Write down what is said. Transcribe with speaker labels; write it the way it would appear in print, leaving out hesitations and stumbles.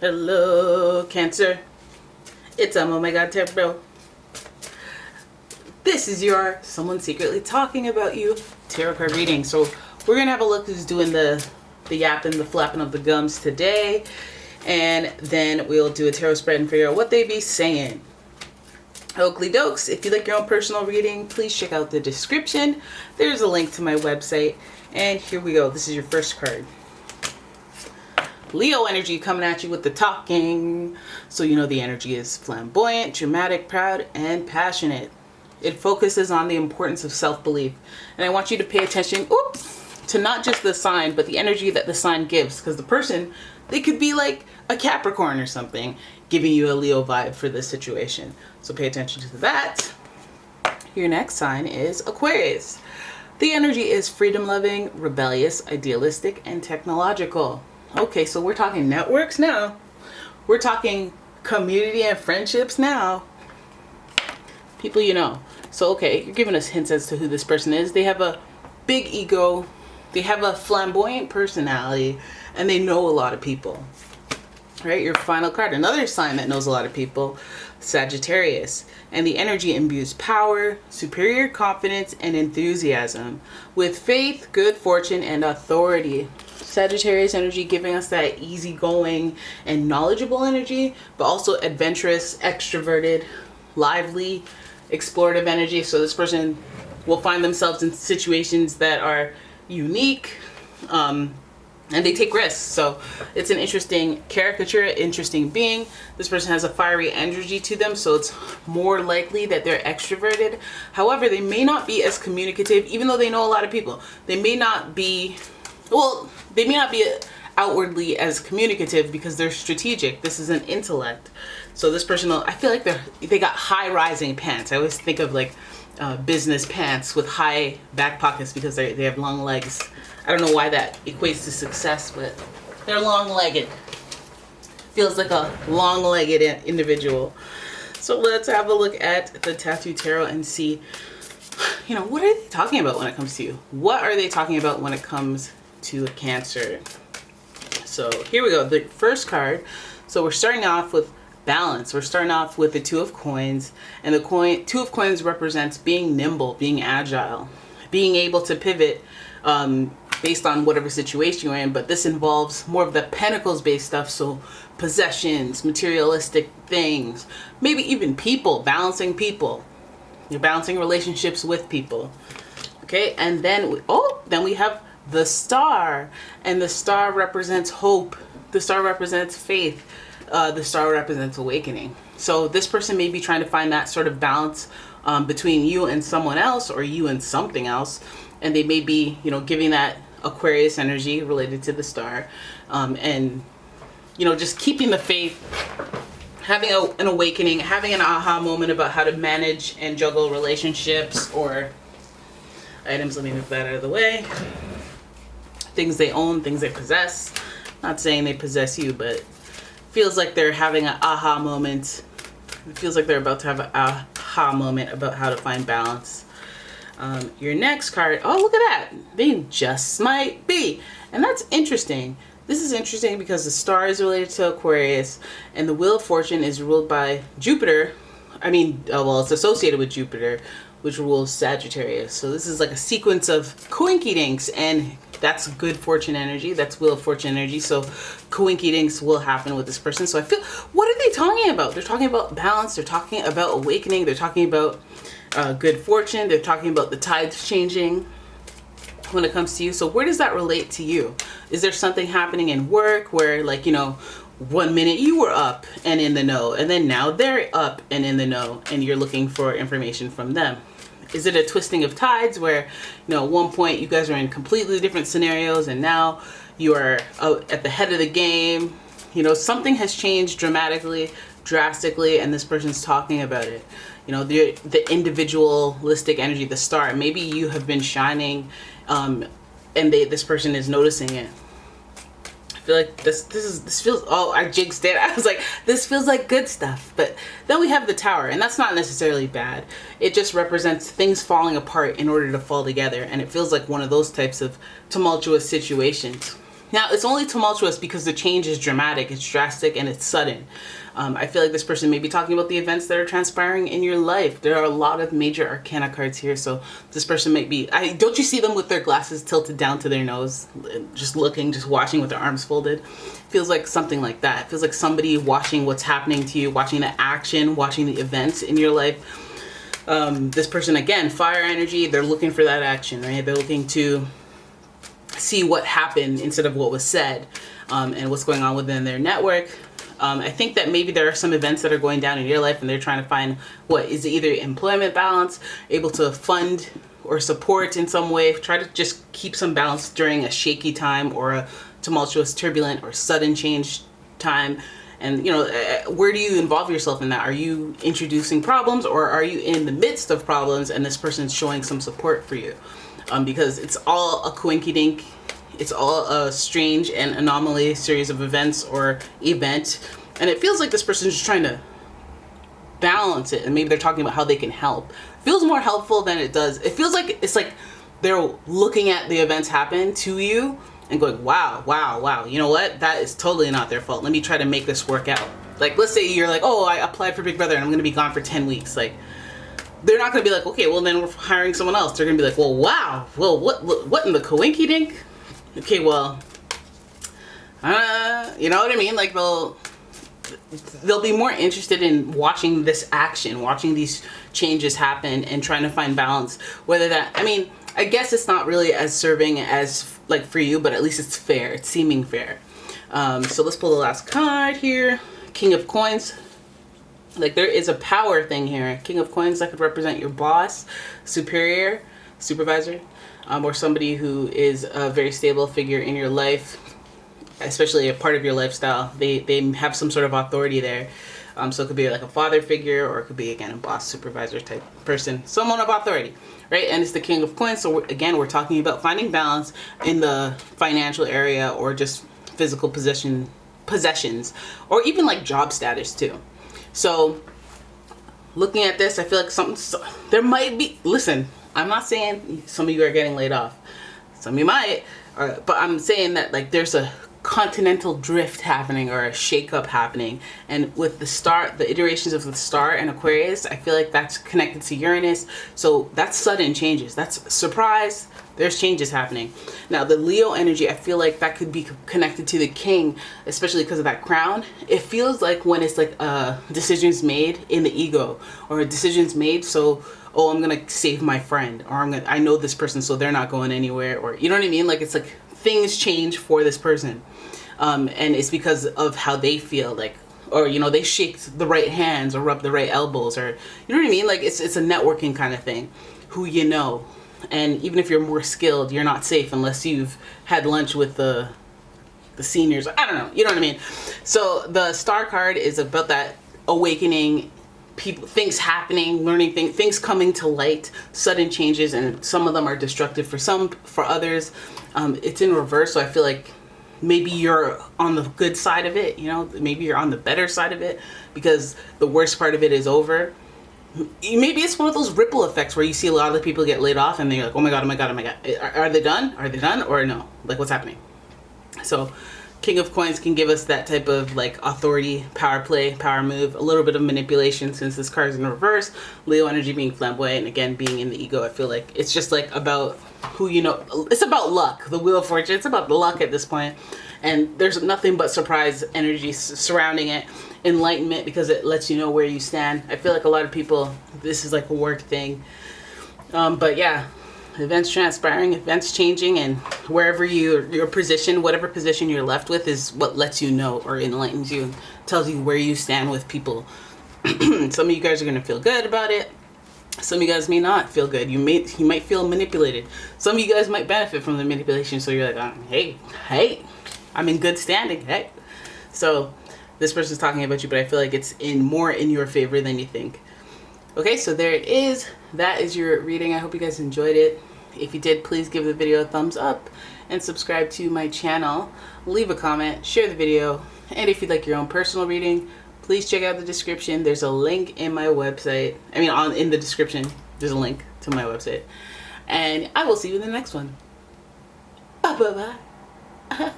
Speaker 1: Hello, Cancer. It's umomgtarot. This is your someone secretly talking about you tarot card reading. So we're gonna have a look who's doing the yapping, the flapping of the gums today, and then we'll do a tarot spread and figure out what they be saying. Oakley dokes, if you like your own personal reading, please check out the description. There's a link to my website, and here we go. This is your first card. Leo energy coming at you with the talking. So you know the energy is flamboyant, dramatic, proud, and passionate. It focuses on the importance of self-belief. And I want you to pay attention, to not just the sign, but the energy that the sign gives. Because the person, they could be like a Capricorn or something, giving you a Leo vibe for this situation. So pay attention to that. Your next sign is Aquarius. The energy is freedom-loving, rebellious, idealistic, and technological. Okay, so we're talking networks now. We're talking community and friendships now. People you know. So, okay, you're giving us hints as to who this person is. They have a big ego. They have a flamboyant personality. And they know a lot of people. Right, your final card. Another sign that knows a lot of people. Sagittarius. And the energy imbues power, superior confidence, and enthusiasm. With faith, good fortune, and authority. Sagittarius energy giving us that easygoing and knowledgeable energy, but also adventurous, extroverted, lively, explorative energy. So this person will find themselves in situations that are unique, and they take risks. So it's an interesting caricature, interesting being. This person has a fiery energy to them, so it's more likely that they're extroverted. However, they may not be as communicative, even though they know a lot of people. They may not be outwardly as communicative because they're strategic. This is an intellect. So this person, I feel like they got high rising pants. I always think of like business pants with high back pockets because they have long legs. I don't know why that equates to success, but they're long-legged. Feels like a long-legged individual. So let's have a look at the Tattoo Tarot and see, what are they talking about when it comes to you? What are they talking about when it comes to a Cancer? So here we go. The first card. So we're starting off with balance. We're starting off with the Two of Coins, and the Two of Coins represents being nimble, being agile, being able to pivot based on whatever situation you're in. But this involves more of the Pentacles based stuff. So possessions, materialistic things, maybe even people, balancing people. You're balancing relationships with people. Okay, and then we have the Star, and the Star represents hope. The Star represents faith. The Star represents awakening. So this person may be trying to find that sort of balance between you and someone else, or you and something else, and they may be, giving that Aquarius energy related to the Star, and just keeping the faith, having an awakening, having an aha moment about how to manage and juggle relationships or items. Let me move that out of the way. Things they own, things they possess. Not saying they possess you, but feels like they're having an aha moment. It feels like they're about to have an aha moment about how to find balance. Your next card, look at that. They just might be. And that's interesting. This is interesting because the Star is related to Aquarius, and the Wheel of Fortune is ruled by Jupiter. It's associated with Jupiter, which rules Sagittarius. So this is like a sequence of coinkydinks, and that's good fortune energy. That's Wheel of Fortune energy. So coinkydinks will happen with this person. So I feel, what are they talking about? They're talking about balance. They're talking about awakening. They're talking about good fortune. They're talking about the tides changing when it comes to you. So where does that relate to you? Is there something happening in work where, like, 1 minute you were up and in the know, and then now they're up and in the know, and you're looking for information from them? Is it a twisting of tides where, at one point you guys are in completely different scenarios, and now you are out at the head of the game? Something has changed drastically, and this person's talking about it. The individualistic energy, the Star. Maybe you have been shining, and this person is noticing it. I feel like this feels, I jinxed it. I was like, this feels like good stuff. But then we have the Tower, and that's not necessarily bad. It just represents things falling apart in order to fall together, and it feels like one of those types of tumultuous situations. Now, it's only tumultuous because the change is dramatic, it's drastic, and it's sudden. I feel like this person may be talking about the events that are transpiring in your life. There are a lot of major arcana cards here, so this person might be... don't you see them with their glasses tilted down to their nose? Just looking, just watching with their arms folded? Feels like something like that. It feels like somebody watching what's happening to you, watching the action, watching the events in your life. This person, again, fire energy, they're looking for that action, right? They're looking to see what happened instead of what was said, and what's going on within their network. I think that maybe there are some events that are going down in your life and they're trying to find what is either employment balance, able to fund or support in some way, try to just keep some balance during a shaky time or a tumultuous, turbulent, or sudden change time. And, you know, where do you involve yourself in that? Are you introducing problems, or are you in the midst of problems and this person's showing some support for you? Because it's all a coinkydink. It's all a strange and anomaly series of events or event. And it feels like this person's just trying to balance it. And maybe they're talking about how they can help. It feels more helpful than it does. It feels like it's like they're looking at the events happen to you and going, wow, wow, wow. You know what? That is totally not their fault. Let me try to make this work out. Like, let's say you're like, oh, I applied for Big Brother and I'm going to be gone for 10 weeks. Like, they're not going to be like, okay, well, then we're hiring someone else. They're going to be like, well, wow. Well, what in the coinkydink? Okay, well, you know what I mean? Like, they'll be more interested in watching this action, watching these changes happen and trying to find balance. Whether that, I mean, I guess it's not really as serving as like for you, but at least it's fair. It's seeming fair. So let's pull the last card here. King of Coins. Like, there is a power thing here. King of Coins, that could represent your boss, superior, supervisor, or somebody who is a very stable figure in your life, especially a part of your lifestyle. They have some sort of authority there. So it could be like a father figure, or it could be, again, a boss, supervisor type person, someone of authority, right? And it's the King of Coins. So again, we're talking about finding balance in the financial area, or just physical possessions, or even like job status too. So looking at this, I feel like there might be, listen, I'm not saying some of you are getting laid off. Some of you might, but I'm saying that like there's a continental drift happening, or a shakeup happening. And with the iterations of the star and Aquarius, I feel like that's connected to Uranus. So that's sudden changes. That's surprise. There's changes happening. Now, the Leo energy, I feel like that could be connected to the King, especially because of that crown. It feels like when it's like decisions made in the ego, or decisions made so, oh, I'm gonna save my friend, or I know this person, so they're not going anywhere, or you know what I mean? Like, it's like things change for this person, and it's because of how they feel, like, or you know, they shake the right hands or rub the right elbows, or you know what I mean? Like, it's a networking kind of thing. Who you know. And even if you're more skilled, you're not safe unless you've had lunch with the seniors. I don't know. You know what I mean? So the star card is about that awakening, people, things happening, learning things coming to light, sudden changes, and some of them are destructive for some, for others. It's in reverse, so I feel like maybe you're on the good side of it, you know, maybe you're on the better side of it because the worst part of it is over. Maybe it's one of those ripple effects where you see a lot of the people get laid off and they're like, oh my god, oh my god, oh my god, are they done? Are they done or no? Like, what's happening? So King of Coins can give us that type of like authority, power play, power move, a little bit of manipulation since this card is in reverse. Leo energy being flamboyant, and again being in the ego. I feel like it's just like about who you know. It's about luck. The Wheel of Fortune, it's about luck at this point. And there's nothing but surprise energy surrounding it. Enlightenment, because it lets you know where you stand. I feel like a lot of people, this is like a work thing. But yeah, events transpiring, events changing, and wherever your position, whatever position you're left with is what lets you know or enlightens you and tells you where you stand with people. Some of you guys are going to feel good about it. Some of you guys may not feel good. You might feel manipulated. Some of you guys might benefit from the manipulation, so you're like, hey, I'm in good standing, hey. So this person's talking about you, but I feel like it's more in your favor than you think. Okay, so there it is. That is your reading. I hope you guys enjoyed it. If you did, please give the video a thumbs up and subscribe to my channel. Leave a comment, share the video, and if you'd like your own personal reading, please check out the description. There's a link in my website. In the description, there's a link to my website. And I will see you in the next one. Bye-bye.